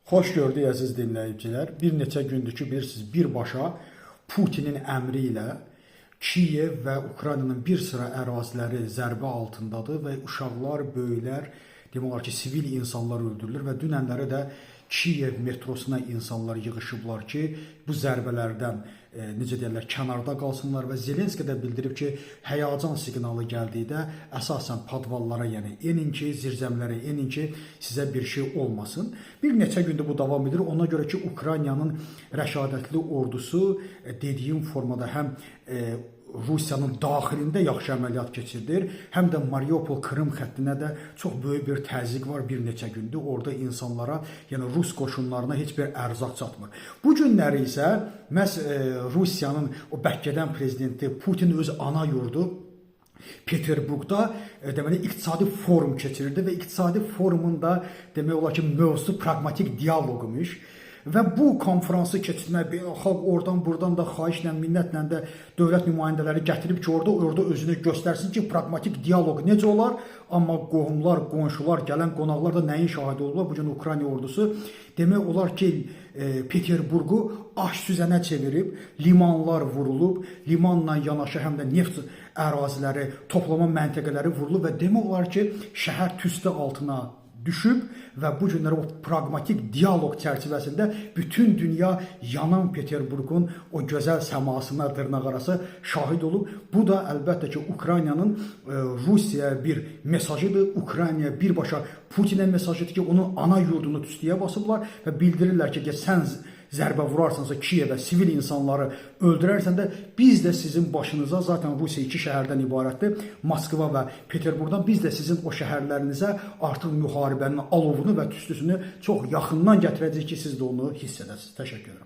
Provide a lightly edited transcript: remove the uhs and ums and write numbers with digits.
Xoş gördük əziz dinləyicilər. Bir neçə gündür ki, bilirsiniz, birbaşa Putinin əmri ilə Kiyev və Ukraynanın bir sıra əraziləri zərbə altındadır və uşaqlar, böyüklər, demək olar ki, sivil insanlar öldürülür və dünənləri də Kiyev metrosuna insanlar yığışıblar ki, bu zərbələrdən necə deyirlər, kənarda qalsınlar və Zelenski də bildirib ki, həyəcan siqnalı gəldikdə əsasən padvallara, yəni enin ki, zirzəmlərə enin ki, sizə bir şey olmasın. Bir neçə gündür bu davam edir. Ona görə ki, Ukraynanın rəşadətli ordusu dediyim formada həm Rusiyanın daxilində yaxşı əməliyyat keçirdir, həm də Mariupol Krım xəttinə də çox böyük bir təzyiq var bir neçə gündür. Orada insanlara, yəni Rus qoşunlarına heç bir ərzaq çatmır. Bu günləri isə məhz Rusiyanın o bəhkədən prezidenti Putin öz ana yurdu Peterburqda deməli iqtisadi forum keçirirdi və iqtisadi forumun da demək olar ki, mövzusu praqmatik dialoq imiş. Və bu konfransı keçirmək, beynəlxalq oradan buradan da xahişlə, minnətlə də dövlət nümayəndələri gətirib ki, orada özünü göstərsin ki, praqmatik dialoq necə olar. Amma qohumlar, qonşular, gələn qonaqlar da nəyin şahidi olurlar? Bugün Ukrayna ordusu demək olar ki, Peterburqu aş süzənə çevirib, limanlar vurulub, limanla yanaşı həm də neft əraziləri, toplama məntəqələri vurulub və demək olar ki, şəhər tüstü altına düşüb və bu günlər o praqmatik dialoq çərçivəsində bütün dünya yanan Peterburqun o gözəl səmasına dırnaqarası şahid olub. Bu da əlbəttə ki, Ukraynanın Rusiyaya bir mesajıdır. Ukraynaya birbaşa Putinə mesajıdır ki, onun ana yurdunu tüstüyə basıblar və bildirirlər ki, sən zərbə vurarsansa Kiyevə, sivil insanları öldürərsən də biz də sizin başınıza, zaten Rusiya 2 şəhərdən ibarətdir, Moskva və Peterburqdan, biz də sizin o şəhərlərinizə artıq müharibənin alovunu və tüstüsünü çox yaxından gətirəcəyik ki, siz də onu hiss edəsiniz. Təşəkkür edirəm.